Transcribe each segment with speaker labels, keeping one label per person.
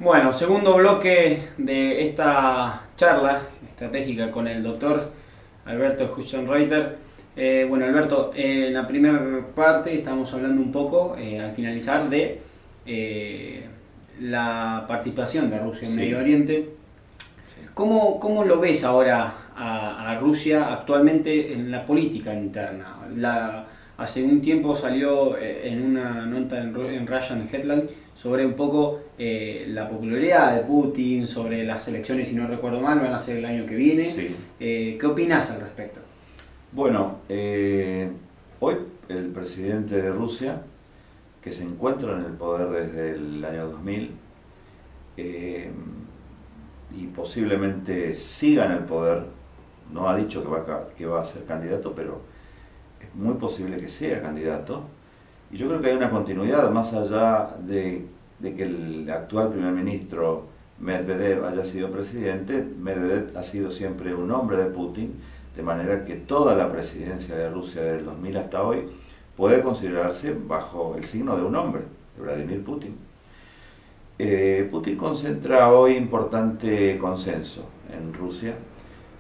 Speaker 1: Bueno, segundo bloque de esta charla estratégica con el doctor Alberto Hütchenreiter. Bueno, Alberto, en la primera parte estamos hablando un poco, al finalizar, de la participación de Rusia en Medio Oriente. ¿Cómo lo ves ahora a Rusia actualmente en la política interna? Hace un tiempo salió en una nota en Russian Headline sobre un poco la popularidad de Putin, sobre las elecciones, si no recuerdo mal, van a ser el año que viene.
Speaker 2: Sí.
Speaker 1: ¿Qué opinás al respecto?
Speaker 2: Bueno, hoy el presidente de Rusia, que se encuentra en el poder desde el año 2000, y posiblemente siga en el poder, no ha dicho que va a ser candidato, pero es muy posible que sea candidato. Y yo creo que hay una continuidad, más allá de que el actual primer ministro Medvedev haya sido presidente. Medvedev ha sido siempre un hombre de Putin, de manera que toda la presidencia de Rusia desde el 2000 hasta hoy puede considerarse bajo el signo de un hombre, de Vladimir Putin. Putin concentra hoy importante consenso en Rusia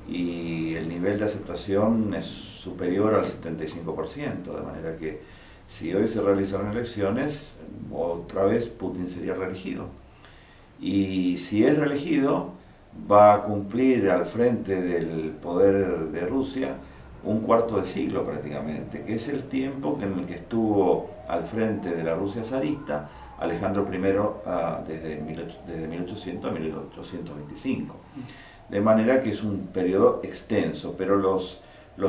Speaker 2: y el nivel de aceptación es superior al 75%, de manera que si hoy se realizaron elecciones, otra vez Putin sería reelegido. Y si es reelegido, va a cumplir al frente del poder de Rusia un cuarto de siglo prácticamente, que es el tiempo en el que estuvo al frente de la Rusia zarista Alejandro I desde 1800 a 1825. De manera que es un periodo extenso, pero los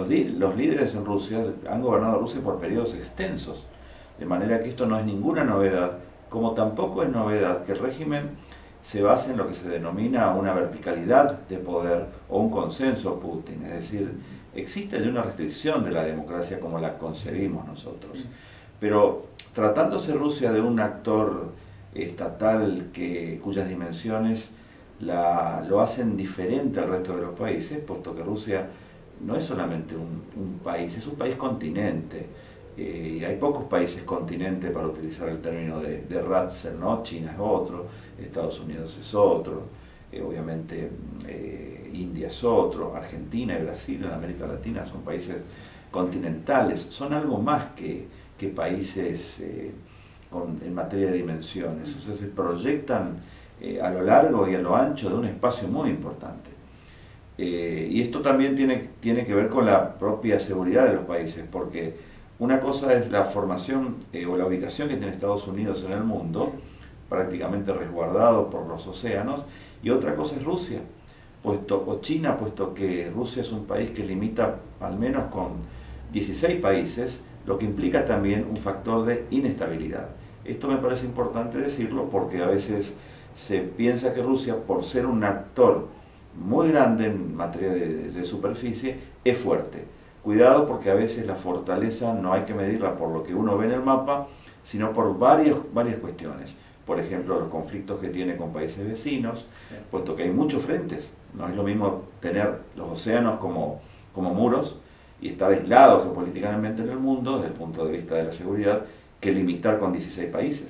Speaker 2: líderes en Rusia han gobernado Rusia por periodos extensos, de manera que esto no es ninguna novedad, como tampoco es novedad que el régimen se base en lo que se denomina una verticalidad de poder o un consenso Putin, es decir, existe ya una restricción de la democracia como la concebimos nosotros, pero tratándose Rusia de un actor estatal cuyas dimensiones lo hacen diferente al resto de los países, puesto que Rusia no es solamente un país, es un país continente. Hay pocos países continente para utilizar el término de Ratzel, ¿no? China es otro, Estados Unidos es otro, obviamente India es otro, Argentina y Brasil en América Latina son países continentales, son algo más que países en materia de dimensiones, o sea, se proyectan a lo largo y a lo ancho de un espacio muy importante. Y esto también tiene que ver con la propia seguridad de los países, porque una cosa es la formación o la ubicación que tiene Estados Unidos en el mundo, prácticamente resguardado por los océanos, y otra cosa es Rusia, o China, puesto que Rusia es un país que limita al menos con 16 países, lo que implica también un factor de inestabilidad. Esto me parece importante decirlo porque a veces se piensa que Rusia, por ser un actor muy grande en materia de superficie, es fuerte. Cuidado, porque a veces la fortaleza no hay que medirla por lo que uno ve en el mapa, sino por varias cuestiones. Por ejemplo, los conflictos que tiene con países vecinos, puesto que hay muchos frentes. No es lo mismo tener los océanos como muros y estar aislados geopolíticamente en el mundo, desde el punto de vista de la seguridad, que limitar con 16 países.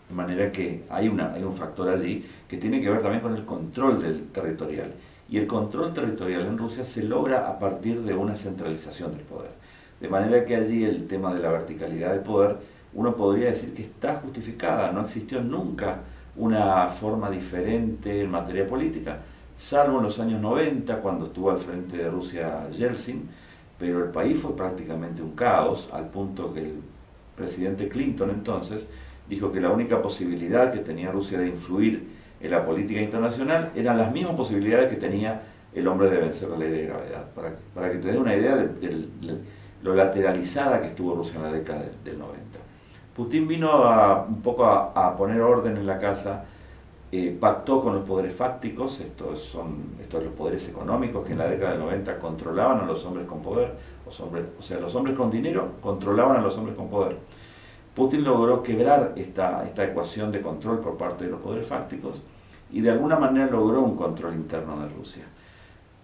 Speaker 2: De manera que hay un factor allí que tiene que ver también con el control territorial. Y el control territorial en Rusia se logra a partir de una centralización del poder. De manera que allí el tema de la verticalidad del poder, uno podría decir que está justificada, no existió nunca una forma diferente en materia política, salvo en los años 90, cuando estuvo al frente de Rusia Yeltsin, pero el país fue prácticamente un caos, al punto que el presidente Clinton entonces dijo que la única posibilidad que tenía Rusia de influir en la política internacional eran las mismas posibilidades que tenía el hombre de vencer la ley de gravedad. Para que te dé una idea de lo lateralizada que estuvo Rusia en la década del 90. Putin vino un poco a poner orden en la casa, pactó con los poderes fácticos, estos son los poderes económicos que en la década del 90 controlaban a los hombres con poder, o sea, los hombres con dinero controlaban a los hombres con poder. Putin logró quebrar esta ecuación de control por parte de los poderes fácticos y de alguna manera logró un control interno de Rusia.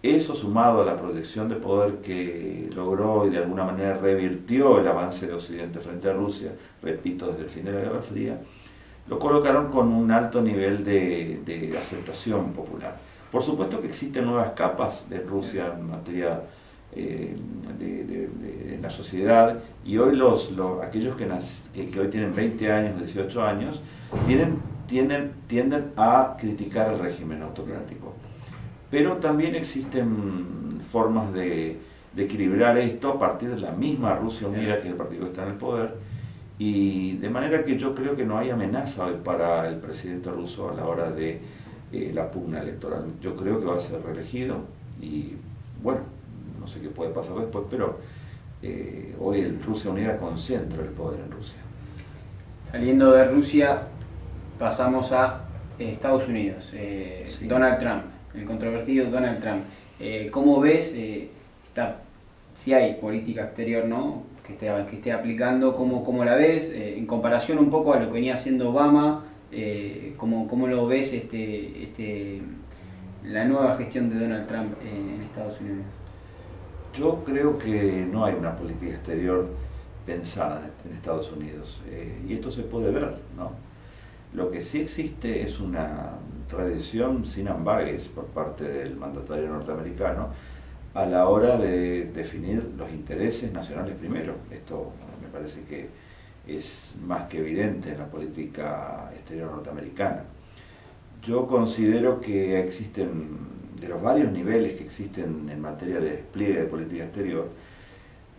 Speaker 2: Eso, sumado a la proyección de poder que logró y de alguna manera revirtió el avance de Occidente frente a Rusia, repito, desde el fin de la Guerra Fría, lo colocaron con un alto nivel de aceptación popular. Por supuesto que existen nuevas capas de Rusia en materia de la sociedad, y hoy aquellos que hoy tienen 20 años, 18 años, tienden a criticar el régimen autocrático. Pero también existen formas de equilibrar esto a partir de la misma Rusia Unida, que es el partido que está en el poder, y de manera que yo creo que no hay amenaza hoy para el presidente ruso a la hora de la pugna electoral. Yo creo que va a ser reelegido y bueno, no sé qué puede pasar después, pero hoy el Rusia Unida concentra el poder en Rusia.
Speaker 1: Saliendo de Rusia, pasamos a Estados Unidos. Sí. Donald Trump, el controvertido Donald Trump. ¿Cómo ves si hay política exterior, ¿no?, que esté aplicando? ¿Cómo la ves? En comparación un poco a lo que venía haciendo Obama, ¿cómo lo ves la nueva gestión de Donald Trump en Estados Unidos?
Speaker 2: Yo creo que no hay una política exterior pensada en Estados Unidos, y esto se puede ver, ¿no? Lo que sí existe es una tradición sin ambages por parte del mandatario norteamericano a la hora de definir los intereses nacionales primero. Esto me parece que es más que evidente en la política exterior norteamericana. Yo considero que existen, de los varios niveles que existen en materia de despliegue de política exterior,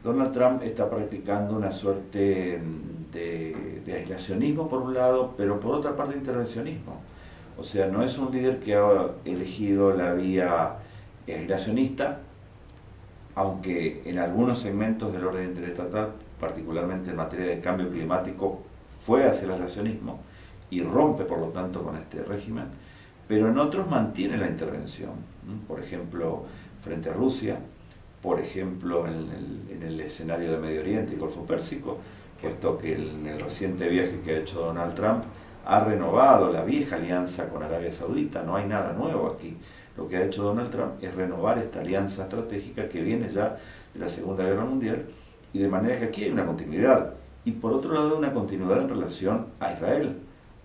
Speaker 2: Donald Trump está practicando una suerte de aislacionismo por un lado, pero por otra parte intervencionismo. O sea, no es un líder que ha elegido la vía aislacionista, aunque en algunos segmentos del orden interestatal, particularmente en materia de cambio climático, fue hacia el aislacionismo y rompe por lo tanto con este régimen, pero en otros mantiene la intervención. Por ejemplo, frente a Rusia, por ejemplo en el escenario de Medio Oriente y Golfo Pérsico, puesto que en el reciente viaje que ha hecho Donald Trump ha renovado la vieja alianza con Arabia Saudita. No hay nada nuevo aquí. Lo que ha hecho Donald Trump es renovar esta alianza estratégica que viene ya de la Segunda Guerra Mundial, y de manera que aquí hay una continuidad. Y por otro lado, una continuidad en relación a Israel.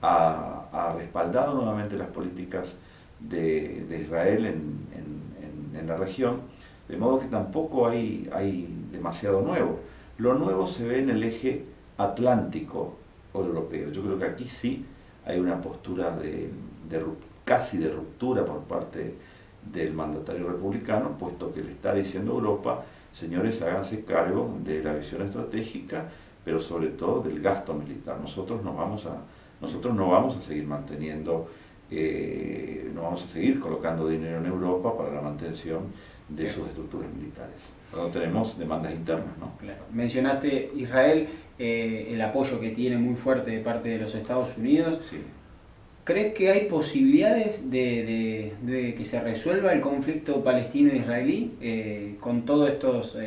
Speaker 2: Ha respaldado nuevamente las políticas de Israel en la región, de modo que tampoco hay demasiado nuevo. Lo nuevo se ve en el eje atlántico o europeo. Yo creo que aquí sí hay una postura casi de ruptura por parte del mandatario republicano, puesto que le está diciendo a Europa: señores, háganse cargo de la visión estratégica, pero sobre todo del gasto militar. Nosotros no vamos a seguir manteniendo, no vamos a seguir colocando dinero en Europa para la mantención de sus estructuras militares. Cuando tenemos demandas internas, ¿no? Claro.
Speaker 1: Mencionaste Israel, el apoyo que tiene muy fuerte de parte de los Estados Unidos.
Speaker 2: Sí.
Speaker 1: ¿Crees que hay posibilidades de que se resuelva el conflicto palestino-israelí con todos estos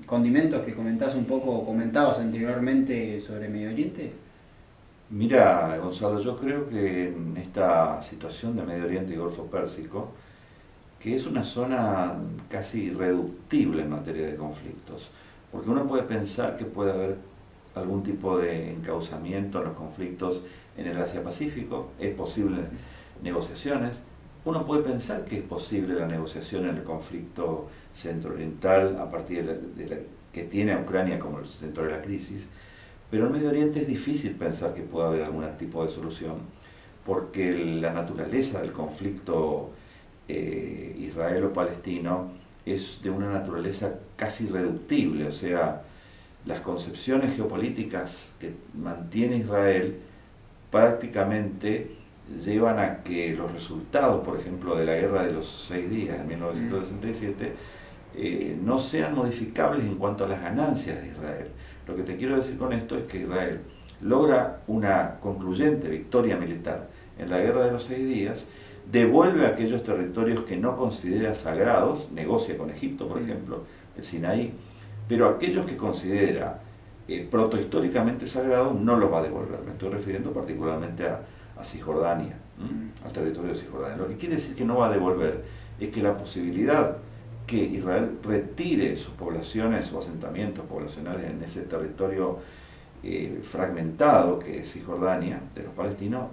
Speaker 1: condimentos que comentabas anteriormente sobre Medio Oriente?
Speaker 2: Mira, Gonzalo, yo creo que en esta situación de Medio Oriente y Golfo Pérsico, que es una zona casi irreductible en materia de conflictos, porque uno puede pensar que puede haber algún tipo de encauzamiento en los conflictos en el Asia-Pacífico, es posible negociaciones. Uno puede pensar que es posible la negociación en el conflicto centro-oriental a partir que tiene a Ucrania como el centro de la crisis, pero en Medio Oriente es difícil pensar que pueda haber algún tipo de solución, porque la naturaleza del conflicto israelo-palestino es de una naturaleza casi irreductible. O sea, las concepciones geopolíticas que mantiene Israel prácticamente llevan a que los resultados, por ejemplo, de la Guerra de los 6 días en 1967, no sean modificables en cuanto a las ganancias de Israel. Lo que te quiero decir con esto es que Israel logra una concluyente victoria militar en la Guerra de los 6 días, devuelve aquellos territorios que no considera sagrados, negocia con Egipto, por ejemplo, el Sinaí, pero aquellos que considera protohistóricamente sagrados no los va a devolver. Me estoy refiriendo particularmente a Cisjordania, al territorio de Cisjordania. Lo que quiere decir que no va a devolver es que la posibilidad que Israel retire sus poblaciones o asentamientos poblacionales en ese territorio fragmentado que es Cisjordania, de los palestinos,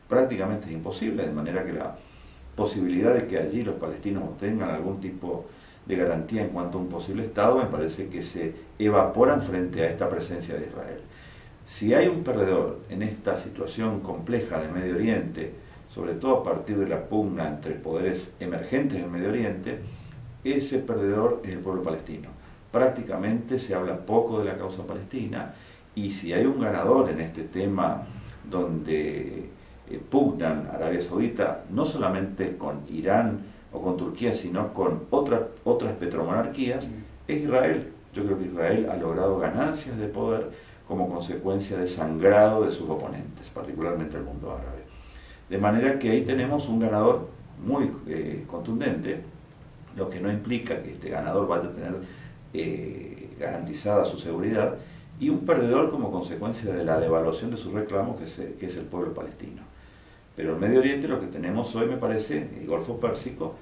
Speaker 2: prácticamente es imposible, de manera que la posibilidad de que allí los palestinos obtengan algún tipo de garantía en cuanto a un posible Estado, me parece que se evaporan frente a esta presencia de Israel. Si hay un perdedor en esta situación compleja de Medio Oriente, sobre todo a partir de la pugna entre poderes emergentes en Medio Oriente, ese perdedor es el pueblo palestino. Prácticamente se habla poco de la causa palestina, y si hay un ganador en este tema donde pugnan Arabia Saudita, no solamente con Irán o con Turquía, sino con otras petromonarquías, es Israel. Yo creo que Israel ha logrado ganancias de poder como consecuencia de sangrado de sus oponentes, particularmente el mundo árabe. De manera que ahí tenemos un ganador muy contundente, lo que no implica que este ganador vaya a tener garantizada su seguridad, y un perdedor como consecuencia de la devaluación de sus reclamos, que es el pueblo palestino. Pero en Medio Oriente lo que tenemos hoy, me parece, el Golfo Pérsico,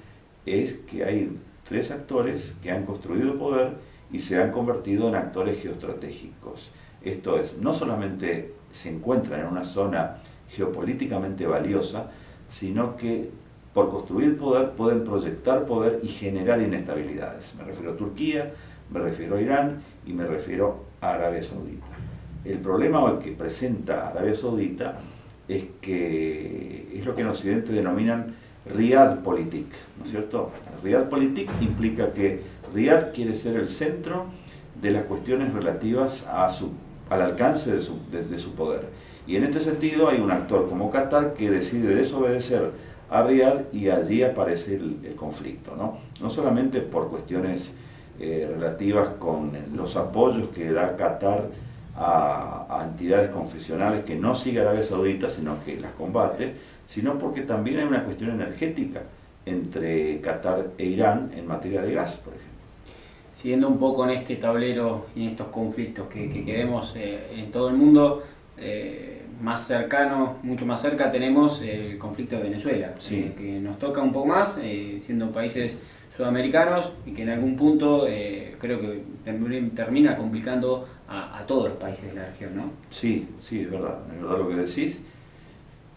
Speaker 2: es que hay tres actores que han construido poder y se han convertido en actores geoestratégicos. Esto es, no solamente se encuentran en una zona geopolíticamente valiosa, sino que por construir poder pueden proyectar poder y generar inestabilidades. Me refiero a Turquía, me refiero a Irán y me refiero a Arabia Saudita. El problema hoy que presenta Arabia Saudita es que es lo que en Occidente denominan Realpolitik, ¿no es cierto? Realpolitik implica que Riad quiere ser el centro de las cuestiones relativas al alcance de su poder. Y en este sentido hay un actor como Qatar que decide desobedecer a Riad, y allí aparece el conflicto, ¿no? No solamente por cuestiones relativas con los apoyos que da Qatar a entidades confesionales que no sigue Arabia Saudita, sino que las combate, sino porque también hay una cuestión energética entre Qatar e Irán en materia de gas, por ejemplo.
Speaker 1: Siguiendo un poco en este tablero y en estos conflictos que vemos en todo el mundo, más cercano, mucho más cerca tenemos el conflicto de Venezuela,
Speaker 2: sí,
Speaker 1: que nos toca un poco más, siendo países sudamericanos, y que en algún punto creo que termina complicando a todos los países de la región, ¿no?
Speaker 2: Sí, sí, es verdad lo que decís.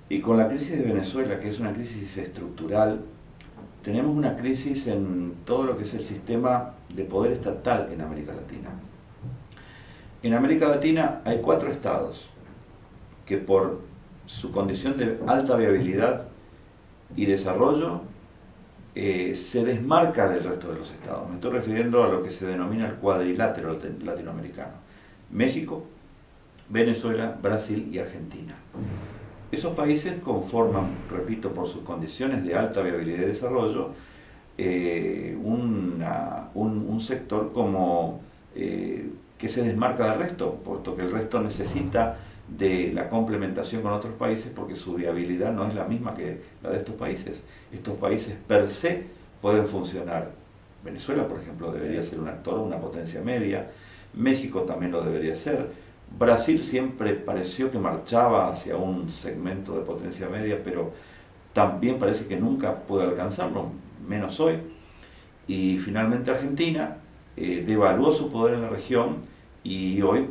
Speaker 2: Y con la crisis de Venezuela, que es una crisis estructural, tenemos una crisis en todo lo que es el sistema de poder estatal en América Latina. En América Latina hay 4 estados que por su condición de alta viabilidad y desarrollo se desmarca del resto de los estados. Me estoy refiriendo a lo que se denomina el cuadrilátero latinoamericano: México, Venezuela, Brasil y Argentina. Esos países conforman, repito, por sus condiciones de alta viabilidad y desarrollo, un sector como que se desmarca del resto, puesto que el resto necesita de la complementación con otros países porque su viabilidad no es la misma que la de estos países. Estos países per se pueden funcionar. Venezuela, por ejemplo, debería ser un actor, una potencia media. México también lo debería ser. Brasil siempre pareció que marchaba hacia un segmento de potencia media, pero también parece que nunca puede alcanzarlo, menos hoy. Y finalmente Argentina devaluó su poder en la región y hoy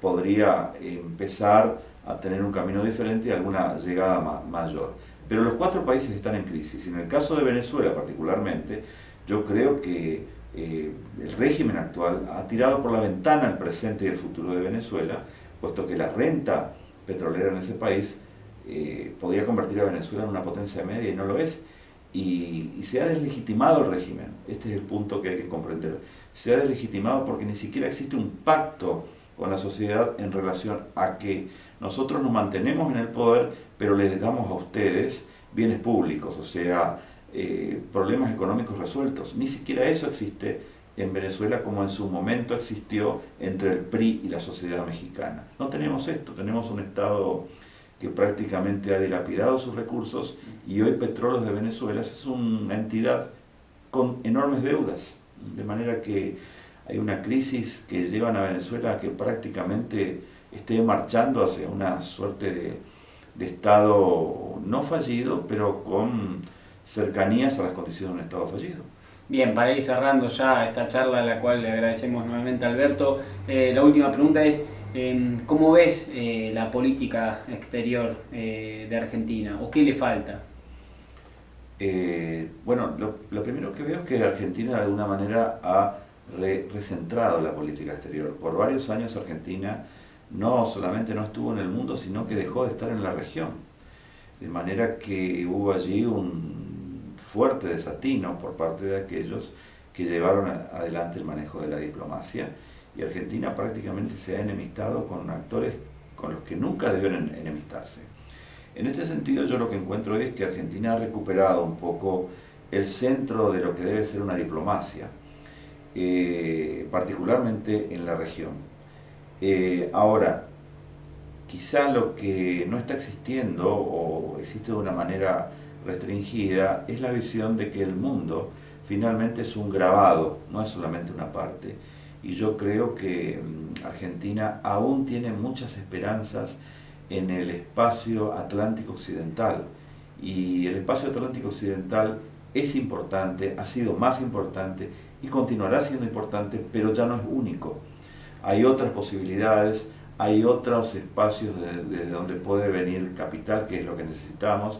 Speaker 2: podría empezar a tener un camino diferente y alguna llegada mayor. Pero los 4 países están en crisis. En el caso de Venezuela particularmente, yo creo que el régimen actual ha tirado por la ventana el presente y el futuro de Venezuela, puesto que la renta petrolera en ese país podría convertir a Venezuela en una potencia media y no lo es. Y se ha deslegitimado el régimen. Este es el punto que hay que comprender. Se ha deslegitimado porque ni siquiera existe un pacto con la sociedad en relación a que nosotros nos mantenemos en el poder, pero les damos a ustedes bienes públicos, o sea, problemas económicos resueltos. Ni siquiera eso existe en Venezuela como en su momento existió entre el PRI y la sociedad mexicana. No tenemos esto, tenemos un Estado que prácticamente ha dilapidado sus recursos, y hoy Petróleos de Venezuela es una entidad con enormes deudas, de manera que hay una crisis que llevan a Venezuela a que prácticamente esté marchando hacia una suerte de Estado no fallido, pero con cercanías a las condiciones de un Estado fallido.
Speaker 1: Bien, para ir cerrando ya esta charla, a la cual le agradecemos nuevamente a Alberto, la última pregunta es, ¿Cómo ves la política exterior de Argentina? ¿O qué le falta?
Speaker 2: Bueno, lo primero que veo es que Argentina de alguna manera ha recentrado la política exterior. Por varios años Argentina no solamente no estuvo en el mundo, sino que dejó de estar en la región. De manera que hubo allí un fuerte desatino por parte de aquellos que llevaron adelante el manejo de la diplomacia, y Argentina prácticamente se ha enemistado con actores con los que nunca debieron enemistarse. En este sentido, yo lo que encuentro es que Argentina ha recuperado un poco el centro de lo que debe ser una diplomacia, particularmente en la región. Ahora, quizá lo que no está existiendo o existe de una manera restringida es la visión de que el mundo finalmente es un grabado, no es solamente una parte. Y yo creo que Argentina aún tiene muchas esperanzas en el espacio Atlántico Occidental, y el espacio Atlántico Occidental es importante, ha sido más importante y continuará siendo importante, pero ya no es único. Hay otras posibilidades, hay otros espacios desde donde puede venir capital, que es lo que necesitamos,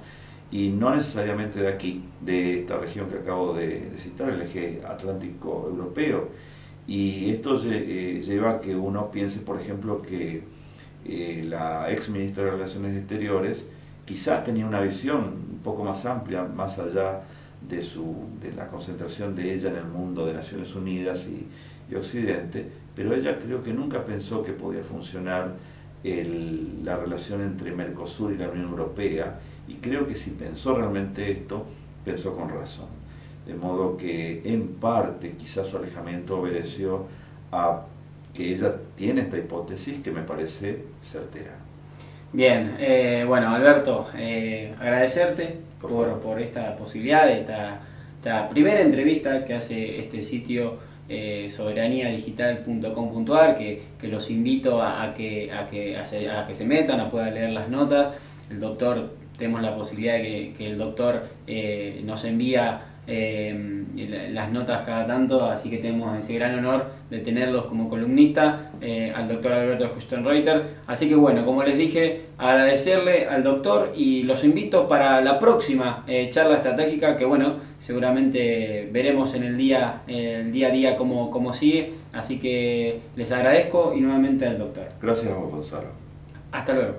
Speaker 2: y no necesariamente de aquí, de esta región que acabo de citar, el eje Atlántico Europeo. Y esto lleva a que uno piense, por ejemplo, que la ex ministra de Relaciones Exteriores quizá tenía una visión un poco más amplia, más allá de la concentración de ella en el mundo de Naciones Unidas y Occidente, pero ella creo que nunca pensó que podía funcionar la relación entre Mercosur y la Unión Europea, y creo que si pensó realmente esto, pensó con razón. De modo que en parte quizás su alejamiento obedeció a que ella tiene esta hipótesis que me parece certera.
Speaker 1: Bien, bueno, Alberto, agradecerte por esta posibilidad, esta primera entrevista que hace este sitio soberaniadigital.com.ar, que los invito a que se metan, a poder leer las notas. El doctor, tenemos la posibilidad de que el doctor nos envía las notas cada tanto, así que tenemos ese gran honor de tenerlos como columnista al doctor Alberto Hustenreuter. Así que bueno, como les dije, agradecerle al doctor y los invito para la próxima charla estratégica, que bueno, seguramente veremos en el día a día cómo sigue, así que les agradezco y nuevamente al doctor.
Speaker 2: Gracias a vos, Gonzalo.
Speaker 1: Hasta luego.